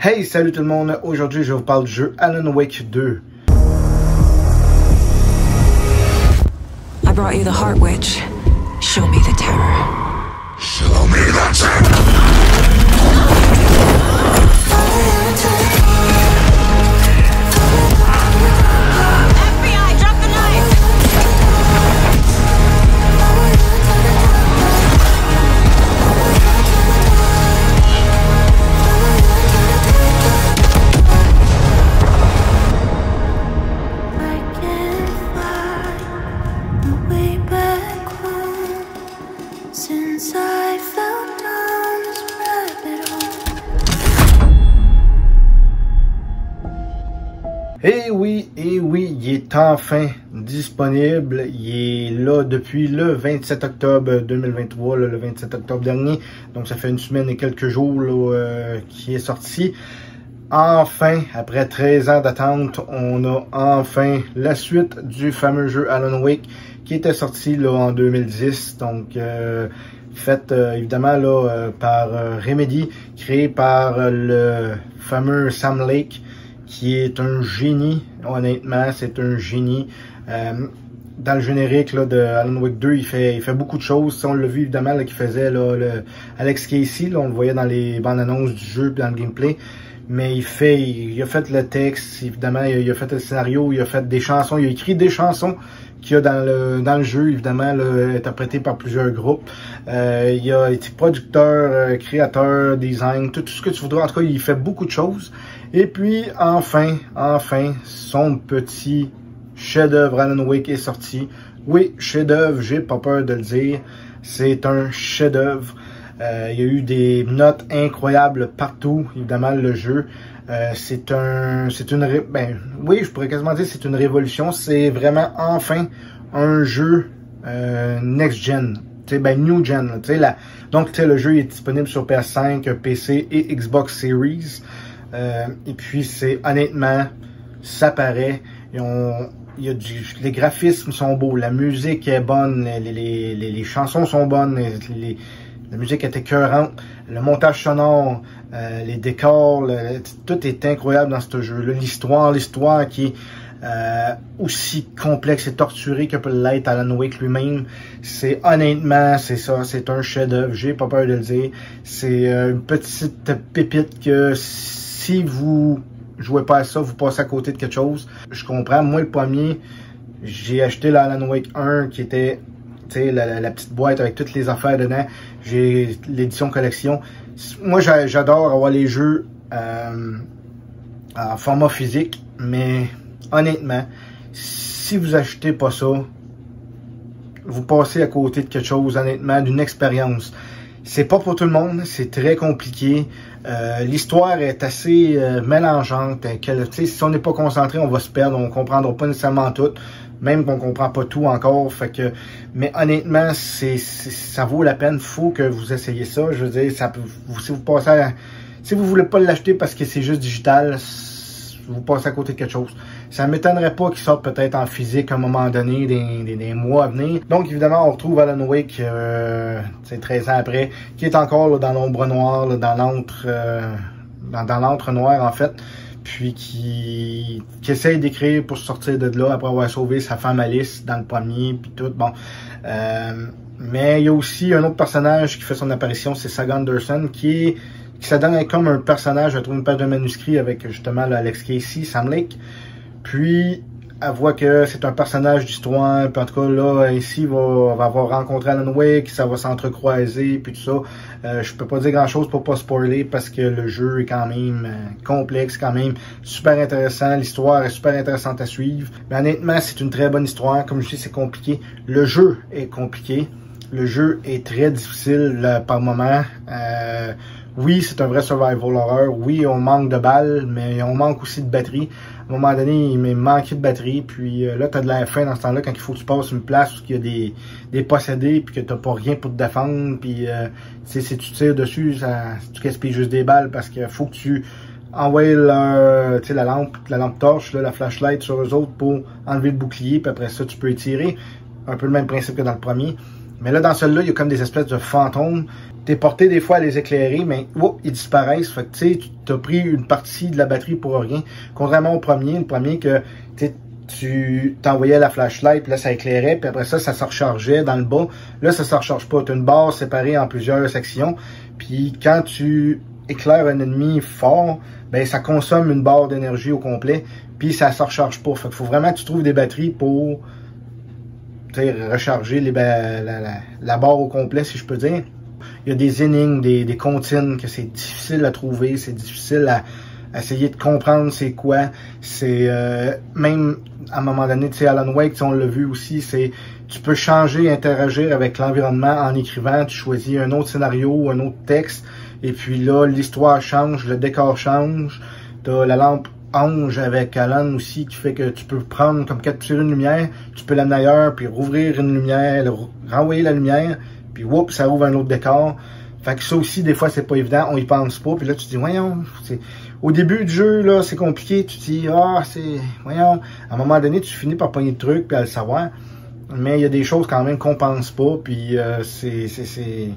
Hey, salut tout le monde! Aujourd'hui, je vous parle du jeu Alan Wake 2. I brought you the Heart Witch. Show me the terror. Show me the terror! FBI, drop the knife! Since I fell down this rabbit hole. Et oui, il est enfin disponible. Il est là depuis le 27 octobre 2023, le 27 octobre dernier. Donc ça fait une semaine et quelques jours qu'il est sorti. Enfin, après 13 ans d'attente, on a enfin la suite du fameux jeu Alan Wake qui était sorti là, en 2010. Donc, fait évidemment là, par Remedy, créé par le fameux Sam Lake, qui est un génie. Honnêtement, c'est un génie. Dans le générique là, de Alan Wake 2, il fait beaucoup de choses. On l'a vu évidemment qu'il faisait là, Alex Casey, là, on le voyait dans les bandes annonces du jeu et dans le gameplay. Mais il a fait le texte, évidemment, il a fait le scénario, il a fait des chansons, il a écrit des chansons qu'il y a dans le jeu, évidemment, là, interprétées par plusieurs groupes. Il a été producteur, créateur, design, tout ce que tu voudras. En tout cas, il fait beaucoup de choses. Et puis, enfin, son petit chef-d'œuvre Alan Wake est sorti. Oui, chef-d'œuvre, j'ai pas peur de le dire. C'est un chef-d'œuvre. Il y a eu des notes incroyables partout, évidemment, le jeu. Oui, je pourrais quasiment dire que c'est une révolution. C'est vraiment enfin un jeu next-gen, new gen. Donc, le jeu est disponible sur PS5, PC et Xbox Series. Et puis, honnêtement, ça paraît. Les graphismes sont beaux, la musique est bonne, les chansons sont bonnes, la musique est écœurante, le montage sonore, les décors, tout est incroyable dans ce jeu-là. L'histoire qui est aussi complexe et torturée que peut l'être Alan Wake lui-même. Honnêtement, c'est un chef-d'œuvre, j'ai pas peur de le dire. C'est une petite pépite que si vous jouez pas à ça, vous passez à côté de quelque chose. Je comprends, moi le premier, j'ai acheté l'Alan Wake 1 qui était la petite boîte avec toutes les affaires dedans. J'ai l'édition collection. Moi, j'adore avoir les jeux en format physique, mais honnêtement, si vous achetez pas ça, vous passez à côté de quelque chose, honnêtement, d'une expérience. C'est pas pour tout le monde, c'est très compliqué. L'histoire est assez mélangeante. Si on n'est pas concentré, on va se perdre, on comprendra pas nécessairement tout. Même qu'on comprend pas tout encore, mais honnêtement, ça vaut la peine. Faut que vous essayiez ça. Je veux dire, si vous voulez pas l'acheter parce que c'est juste digital, vous passez à côté de quelque chose. Ça m'étonnerait pas qu'il sorte peut-être en physique à un moment donné, des mois à venir. Donc évidemment, on retrouve Alan Wake, 13 ans après, qui est encore là, dans l'ombre noire, là, dans l'antre noir en fait. Puis qui essaye d'écrire pour sortir de là après avoir sauvé sa femme Alice dans le premier, puis tout, bon. Mais il y a aussi un autre personnage qui fait son apparition, c'est Saga Anderson, qui se donne comme un personnage, elle trouve une page de manuscrits avec justement là, Alex Casey, Sam Lake. Puis elle voit que c'est un personnage d'histoire, puis en tout cas là, ici, va avoir rencontré Alan Wake, ça va s'entrecroiser, puis tout ça. Je peux pas dire grand chose pour pas spoiler, parce que le jeu est quand même complexe, quand même super intéressant, l'histoire est super intéressante à suivre. Mais honnêtement, c'est une très bonne histoire, comme je dis, c'est compliqué. Le jeu est compliqué, le jeu est très difficile par moment. Oui, c'est un vrai survival horror. Oui, on manque de balles, mais on manque aussi de batterie. À un moment donné, il m'a manqué de batterie. Puis là, t'as de la faim dans ce temps-là quand il faut que tu passes une place où il y a des possédés, puis que t'as pas rien pour te défendre. Puis si tu tires dessus, tu gaspilles juste des balles parce qu'il faut que tu envoies la lampe torche, là, la flashlight sur eux autres pour enlever le bouclier. Puis après ça, tu peux y tirer. Un peu le même principe que dans le premier. Mais là, dans celui-là, il y a comme des espèces de fantômes. T'es porté des fois à les éclairer, mais ils disparaissent. Fait que tu sais, tu as pris une partie de la batterie pour rien. Contrairement au premier, le premier que tu t'envoyais la flashlight, puis là, ça éclairait, puis après ça, ça se rechargeait dans le bas. Là, ça se recharge pas. Tu as une barre séparée en plusieurs sections. Puis quand tu éclaires un ennemi fort, ben ça consomme une barre d'énergie au complet, puis ça se recharge pas. Fait qu'il faut vraiment que tu trouves des batteries pour recharger la barre au complet, si je peux dire. Il y a des énigmes, des comptines que c'est difficile à trouver, c'est difficile à essayer de comprendre c'est quoi. C'est même à un moment donné, tu sais, Alan Wake, on l'a vu aussi, c'est tu peux changer, interagir avec l'environnement en écrivant, tu choisis un autre scénario ou un autre texte, et puis là, l'histoire change, le décor change, t'as la lampe ange avec Alan aussi qui fait que tu peux prendre, comme capturer une lumière, tu peux l'amener ailleurs, puis rouvrir une lumière, renvoyer la lumière, puis whoop, ça ouvre un autre décor. Fait que ça aussi, des fois, c'est pas évident, on y pense pas, puis là, tu te dis, voyons, au début du jeu, là, c'est compliqué, tu te dis, voyons, à un moment donné, tu finis par pogner le truc, puis à le savoir, mais il y a des choses quand même qu'on pense pas, puis c'est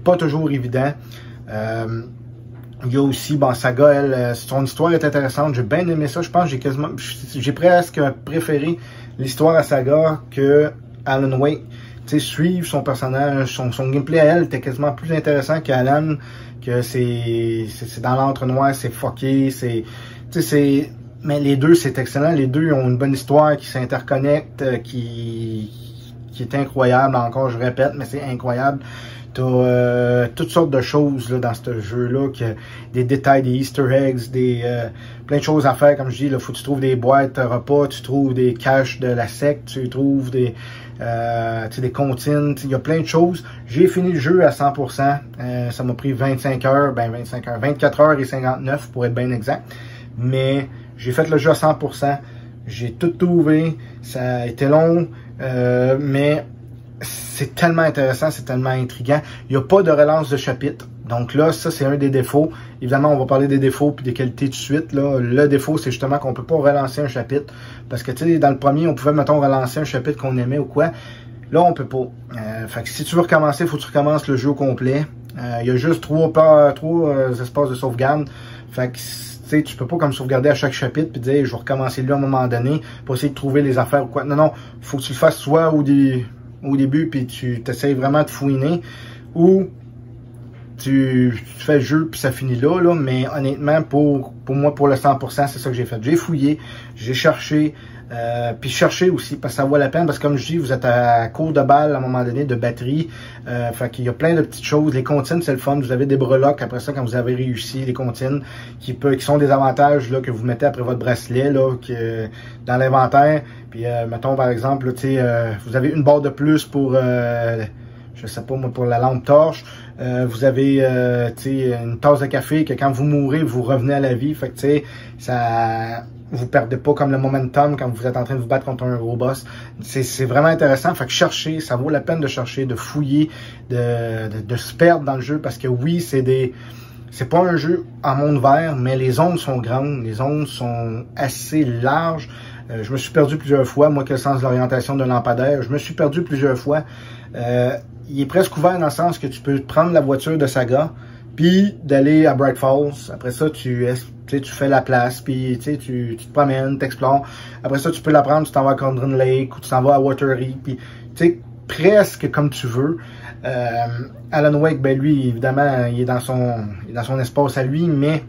pas toujours évident. Il y a aussi, Saga, elle, son histoire est intéressante, j'ai bien aimé ça, je pense que j'ai presque préféré l'histoire à Saga que Alan Wake. Tu sais, suivre son personnage, son gameplay à elle était quasiment plus intéressant qu'Alan, que c'est dans l'entre-noir, c'est fucké, mais les deux, c'est excellent, les deux ont une bonne histoire qui s'interconnecte, qui est incroyable, encore je répète, mais c'est incroyable. T'as toutes sortes de choses là, dans ce jeu-là, des détails, des easter eggs, plein de choses à faire, comme je dis, là, faut que tu trouves des boîtes repas, tu trouves des caches de la secte, tu trouves des comptines, il y a plein de choses. J'ai fini le jeu à 100%, ça m'a pris 24 heures et 59 pour être bien exact, mais j'ai fait le jeu à 100%, j'ai tout trouvé, ça a été long, mais c'est tellement intéressant, c'est tellement intriguant. Il n'y a pas de relance de chapitre. Donc là, ça, c'est un des défauts. Évidemment, on va parler des défauts puis des qualités tout de suite. Là. Le défaut, c'est justement qu'on peut pas relancer un chapitre. Parce que, tu sais, dans le premier, on pouvait, mettons, relancer un chapitre qu'on aimait ou quoi. Là, on peut pas. Fait que si tu veux recommencer, il faut que tu recommences le jeu au complet. Il y a juste trois espaces de sauvegarde. Fait que, tu sais, tu peux pas comme sauvegarder à chaque chapitre puis dire, je vais recommencer là à un moment donné pour essayer de trouver les affaires ou quoi. Non, faut que tu le fasses soit au début, puis tu t'essayes vraiment de fouiner, ou tu fais le jeu, puis ça finit là, mais honnêtement, pour moi, pour le 100%, c'est ça que j'ai fait. J'ai fouillé, j'ai cherché, puis cherché aussi, parce que ça vaut la peine, parce que comme je dis, vous êtes à court de balles à un moment donné, de batterie, fait qu'il y a plein de petites choses. Les comptines, c'est le fun, vous avez des breloques après ça, quand vous avez réussi, les comptines, qui sont des avantages là, que vous mettez après votre bracelet, là, dans l'inventaire. Puis, mettons, par exemple, là, vous avez une barre de plus pour, je sais pas moi, pour la lampe torche. Vous avez, une tasse de café que quand vous mourrez, vous revenez à la vie. Fait que, tu sais, vous perdez pas comme le momentum quand vous êtes en train de vous battre contre un gros boss. C'est vraiment intéressant. Fait que chercher, ça vaut la peine de chercher, de fouiller, de se perdre dans le jeu. Parce que oui, c'est pas un jeu en monde vert, mais les zones sont grandes, les zones sont assez larges. Je me suis perdu plusieurs fois, moi qui ai le sens de l'orientation d'un lampadaire, je me suis perdu plusieurs fois. Il est presque ouvert dans le sens que tu peux prendre la voiture de Saga, puis d'aller à Bright Falls. Après ça, tu fais la place, puis tu te promènes, t'explores. Après ça, tu peux la prendre, tu t'en vas à Condren Lake, ou tu t'en vas à Watery, puis tu sais, presque comme tu veux. Alan Wake, ben lui, évidemment, il est dans son espace à lui, mais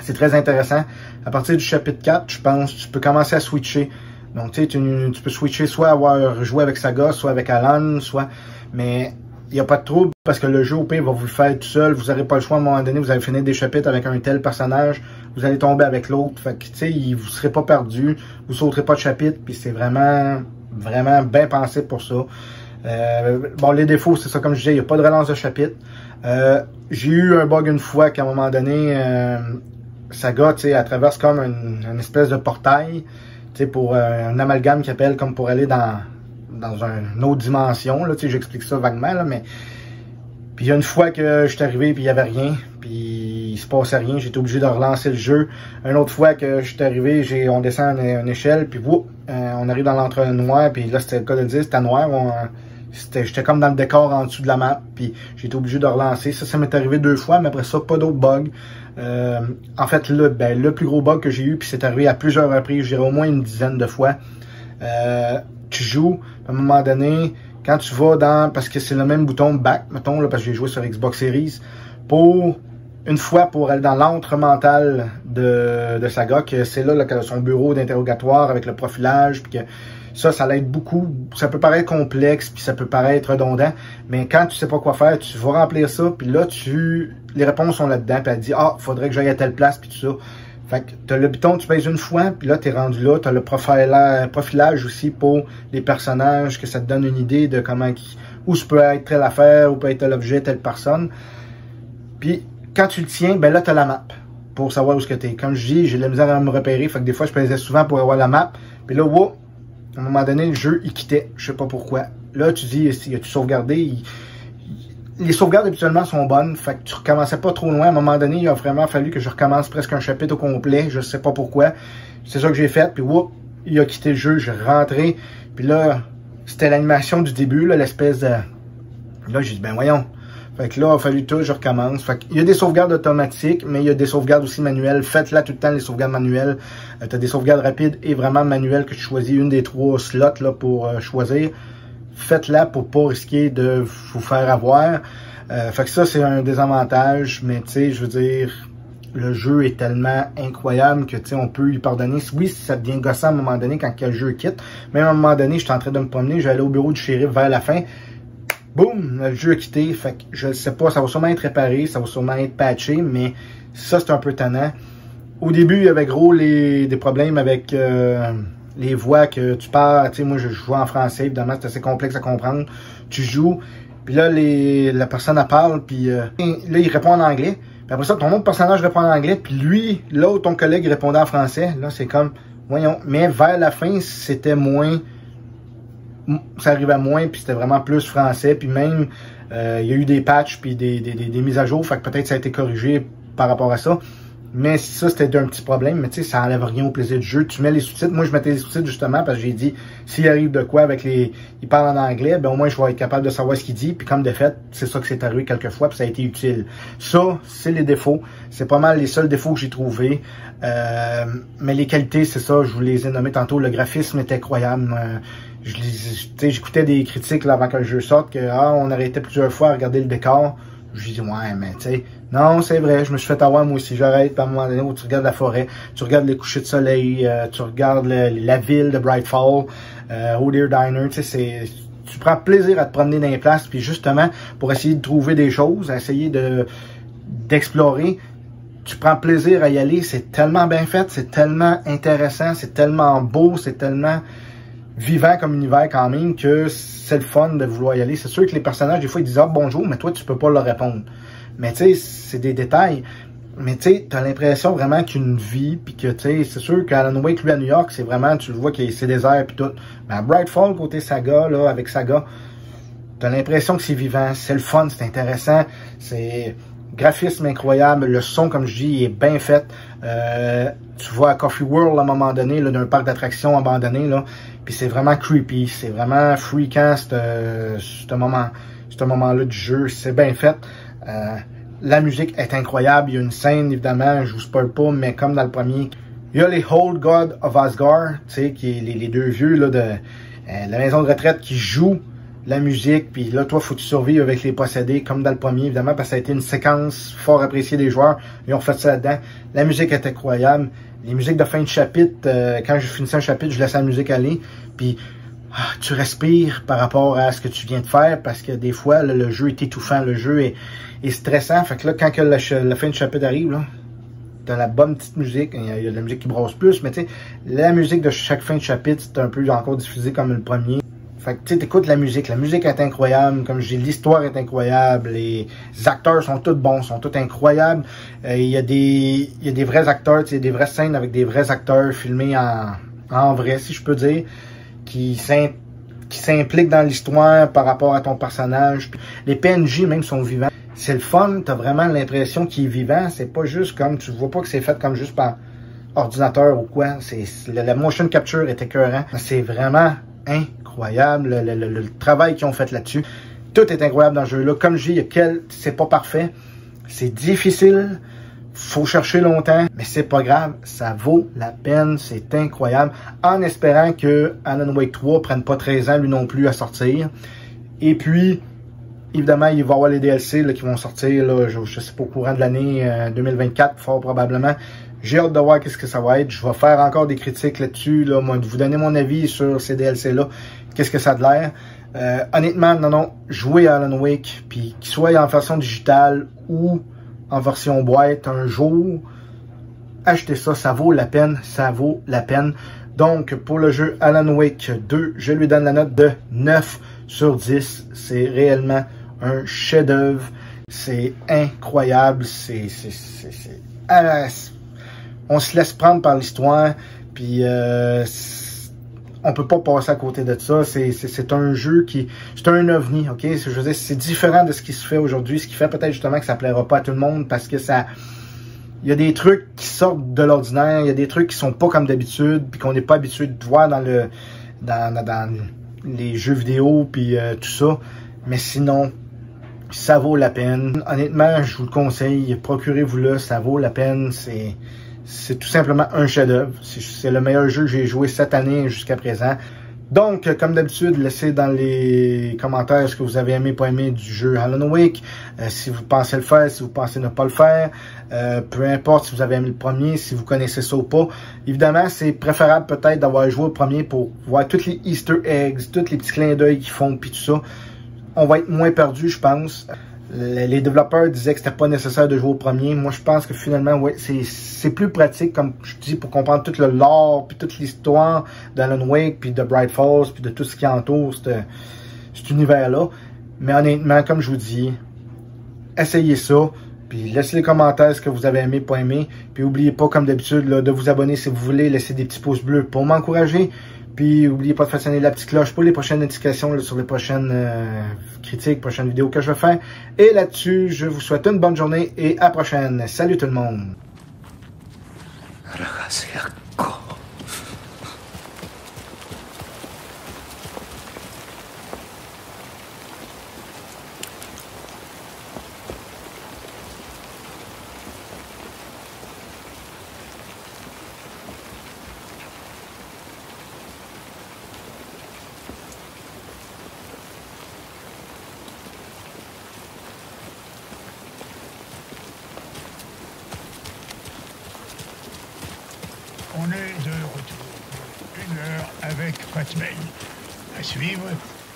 c'est très intéressant. À partir du chapitre 4, je pense, tu peux commencer à switcher. Donc, tu sais, tu peux switcher soit avoir joué avec Saga, soit avec Alan, mais il n'y a pas de trouble parce que le jeu au pire va vous le faire tout seul. Vous n'aurez pas le choix à un moment donné. Vous allez finir des chapitres avec un tel personnage. Vous allez tomber avec l'autre. Fait que, tu sais, vous ne serez pas perdu. Vous sauterez pas de chapitre. Puis c'est vraiment, vraiment bien pensé pour ça. Bon, les défauts, c'est ça, comme je disais, il n'y a pas de relance de chapitre. J'ai eu un bug une fois qu'à un moment donné, Saga, tu sais, elle traverse comme une espèce de portail, tu sais, pour un amalgame qui appelle comme pour aller dans une autre dimension, là, tu sais, j'explique ça vaguement, là, mais... Puis il y a une fois que je suis arrivé, puis il n'y avait rien, puis il se passait rien, j'étais obligé de relancer le jeu. Une autre fois que je suis arrivé, on descend une échelle, puis on arrive dans l'entre-noir, puis là, c'était le cas de dire, c'était noir, j'étais comme dans le décor en dessous de la map, puis j'ai été obligé de relancer. Ça m'est arrivé 2 fois, mais après ça, pas d'autres bugs. En fait, le plus gros bug que j'ai eu, puis c'est arrivé à plusieurs reprises, je dirais au moins une dizaine de fois. Tu joues, à un moment donné, quand tu vas dans, parce que c'est le même bouton back, mettons, là, parce que j'ai joué sur Xbox Series, une fois pour aller dans l'antre mental de Saga, que c'est là que son bureau d'interrogatoire avec le profilage, puis que ça l'aide beaucoup. Ça peut paraître complexe, puis ça peut paraître redondant, mais quand tu sais pas quoi faire, tu vas remplir ça, puis là, les réponses sont là-dedans, puis elle dit « Ah, faudrait que j'aille à telle place », puis tout ça. Fait que t'as le bouton, tu pèses une fois, puis là, t'es rendu là. T'as le profilage aussi pour les personnages, que ça te donne une idée de où ça peut être telle affaire, où peut être tel objet, telle personne. Puis, quand tu le tiens, ben là, t'as la map pour savoir où est-ce que t'es. Comme je dis, j'ai de la misère à me repérer, fait que des fois, je pesais souvent pour avoir la map. Puis là, wow, à un moment donné, le jeu, il quittait. Je sais pas pourquoi. Là, tu dis, as-tu sauvegardé? Les sauvegardes, habituellement, sont bonnes. Fait que tu recommençais pas trop loin. À un moment donné, il a vraiment fallu que je recommence presque un chapitre au complet. Je sais pas pourquoi. C'est ça que j'ai fait. Puis, whoop, il a quitté le jeu. J'ai rentré. Puis là, c'était l'animation du début, là, l'espèce de... Là, j'ai dit, ben voyons. Fait que là, il a fallu tout, je recommence. Fait qu'il y a des sauvegardes automatiques, mais il y a des sauvegardes aussi manuelles. Faites-là tout le temps, les sauvegardes manuelles. Tu as des sauvegardes rapides et vraiment manuelles que tu choisis une des 3 slots là, pour choisir. Faites-la pour pas risquer de vous faire avoir. Fait que ça, c'est un désavantage, mais tu sais, je veux dire, le jeu est tellement incroyable que tu sais, on peut lui pardonner. Oui, ça devient gossant à un moment donné quand le jeu quitte. Même à un moment donné, j'étais en train de me promener, j'allais au bureau du shérif vers la fin. Boum, le jeu a quitté. Fait que je ne sais pas, ça va sûrement être réparé, ça va sûrement être patché, mais ça, c'est un peu tannant. Au début, il y avait gros des problèmes avec les voix que tu parles. Tu sais, moi, je joue en français, évidemment, c'est assez complexe à comprendre. Tu joues, puis là, la personne, elle parle, puis là, il répond en anglais. Puis après ça, ton autre personnage répond en anglais, puis lui, l'autre, ton collègue, répondait en français. Là, c'est comme, voyons. Mais vers la fin, c'était moins... Ça arrivait moins, puis c'était vraiment plus français. Puis même, il y a eu des patchs, puis des mises à jour. Fait que peut-être ça a été corrigé par rapport à ça. Mais ça, c'était un petit problème. Mais tu sais, ça enlève rien au plaisir du jeu. Tu mets les sous-titres. Moi, je mettais les sous-titres justement parce que j'ai dit, s'il arrive de quoi avec il parle en anglais, ben au moins, je vais être capable de savoir ce qu'il dit. Puis comme de fait, c'est ça que c'est arrivé quelques fois, puis ça a été utile. Ça, c'est les défauts. C'est pas mal les seuls défauts que j'ai trouvés. Mais les qualités, c'est ça, je vous les ai nommés tantôt. Le graphisme est incroyable. J'écoutais des critiques là, avant que le jeu sorte, que on arrêtait plusieurs fois à regarder le décor. Je dis, ouais, mais tu sais, non, c'est vrai, je me suis fait avoir moi aussi. J'arrête, puis à un moment donné où tu regardes la forêt, tu regardes les couchers de soleil, tu regardes la ville de Brightfall, O'Dear Diner, tu sais, tu prends plaisir à te promener dans les places, puis justement, pour essayer de trouver des choses, essayer d'explorer, tu prends plaisir à y aller, c'est tellement bien fait, c'est tellement intéressant, c'est tellement beau, c'est tellement vivant comme univers quand même que c'est le fun de vouloir y aller. C'est sûr que les personnages, des fois, ils disent « Ah, bonjour », mais toi, tu peux pas leur répondre. Mais tu sais, c'est des détails. Mais tu sais, t'as l'impression vraiment qu'il y a une vie, puis que tu sais, c'est sûr qu'Alan Wake, lui, à New York, c'est vraiment, tu le vois que c'est désert puis tout. Mais à Brightfall, côté Saga, là, avec Saga, t'as l'impression que c'est vivant, c'est le fun, c'est intéressant, c'est... Graphisme incroyable, le son, comme je dis, il est bien fait. Tu vois à Coffee World à un moment donné, là, d'un parc d'attractions abandonné, là, puis c'est vraiment creepy, c'est vraiment freakant, ce moment-là du jeu, c'est bien fait. La musique est incroyable, il y a une scène, évidemment, je vous spoil pas, mais comme dans le premier, il y a les Old God of Asgard, tu sais, qui est les deux vieux là, de la maison de retraite qui jouent la musique, puis là, toi, faut que tu survives avec les possédés, comme dans le premier, évidemment, parce que ça a été une séquence fort appréciée des joueurs. Ils ont refait ça là-dedans. La musique est incroyable. Les musiques de fin de chapitre, quand je finissais un chapitre, je laissais la musique aller, puis tu respires par rapport à ce que tu viens de faire, parce que des fois, là, le jeu est étouffant, le jeu est stressant. Fait que là, quand que la fin de chapitre arrive, là, t'as la bonne petite musique, il y a de la musique qui brosse plus, mais tu sais, la musique de chaque fin de chapitre, c'est un peu encore diffusé comme le premier. Fait que tu sais, t'écoutes la musique est incroyable, comme je dis, l'histoire est incroyable, les acteurs sont tous bons, sont tous incroyables. Il y a des vrais acteurs, tu sais, des vraies scènes avec des vrais acteurs filmés en vrai, si je peux dire, qui s'impliquent dans l'histoire par rapport à ton personnage. Les PNJ même sont vivants. C'est le fun, t'as vraiment l'impression qu'il est vivant, c'est pas juste comme, tu vois pas que c'est fait comme juste par ordinateur ou quoi, la motion capture est écœurant. C'est vraiment incroyable. incroyable. Le travail qu'ils ont fait là-dessus, tout est incroyable dans ce jeu-là. Comme je dis, c'est pas parfait, c'est difficile, faut chercher longtemps, mais c'est pas grave, ça vaut la peine, c'est incroyable. En espérant que Alan Wake 3 prenne pas 13 ans lui non plus à sortir. Et puis, évidemment, il va y avoir les DLC là, qui vont sortir, là, je sais pas, au courant de l'année 2024, fort probablement. J'ai hâte de voir qu'est-ce que ça va être. Je vais faire encore des critiques là-dessus, là, moi, de vous donner mon avis sur ces DLC-là, qu'est-ce que ça a de l'air. Honnêtement, non, jouez à Alan Wake, puis qu'il soit en version digitale ou en version boîte un jour, achetez ça, ça vaut la peine, ça vaut la peine. Donc, pour le jeu Alan Wake 2, je lui donne la note de 9 sur 10. C'est réellement un chef-d'œuvre. C'est incroyable. On se laisse prendre par l'histoire. Puis, on peut pas passer à côté de ça. C'est un jeu qui... C'est un ovni, ok? Je veux dire, c'est différent de ce qui se fait aujourd'hui. Ce qui fait peut-être justement que ça plaira pas à tout le monde parce que ça... Il y a des trucs qui sortent de l'ordinaire, il y a des trucs qui sont pas comme d'habitude, puis qu'on n'est pas habitué de voir dans les jeux vidéo, puis tout ça. Mais sinon, ça vaut la peine. Honnêtement, je vous le conseille, procurez-vous-le, ça vaut la peine. C'est tout simplement un chef-d'œuvre. C'est le meilleur jeu que j'ai joué cette année jusqu'à présent. Donc, comme d'habitude, laissez dans les commentaires ce que vous avez aimé, pas aimé du jeu Alan Wake. Si vous pensez le faire, si vous pensez ne pas le faire. Peu importe si vous avez aimé le premier, si vous connaissez ça ou pas. Évidemment, c'est préférable peut-être d'avoir joué au premier pour voir tous les Easter eggs, tous les petits clins d'œil qu'ils font, puis tout ça. On va être moins perdu, je pense. Les développeurs disaient que c'était pas nécessaire de jouer au premier. Moi, je pense que finalement, ouais, c'est plus pratique, comme je dis, pour comprendre tout le lore, puis toute l'histoire d'Alan Wake, puis de Bright Falls, puis de tout ce qui entoure cet univers-là. Mais honnêtement, comme je vous dis, essayez ça, puis laissez les commentaires ce que vous avez aimé, pas aimé. Puis n'oubliez pas, comme d'habitude, de vous abonner si vous voulez, laisser des petits pouces bleus pour m'encourager. Puis, n'oubliez pas de faire sonner la petite cloche pour les prochaines notifications là, sur les prochaines critiques, prochaines vidéos que je vais faire. Et là-dessus, je vous souhaite une bonne journée et à la prochaine. Salut tout le monde! On est de retour. 1 heure avec Fatmail. À suivre,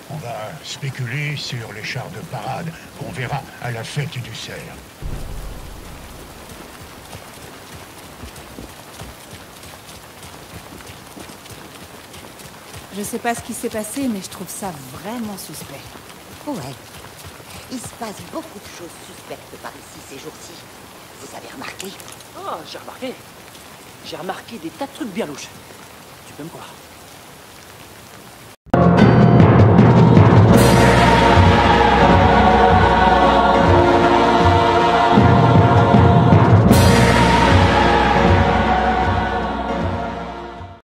on va spéculer sur les chars de parade qu'on verra à la fête du cerf. Je sais pas ce qui s'est passé, mais je trouve ça vraiment suspect. Ouais. Il se passe beaucoup de choses suspectes par ici ces jours-ci. Vous avez remarqué? Oh, j'ai remarqué. J'ai remarqué des tas de trucs bien louches. Tu peux me croire.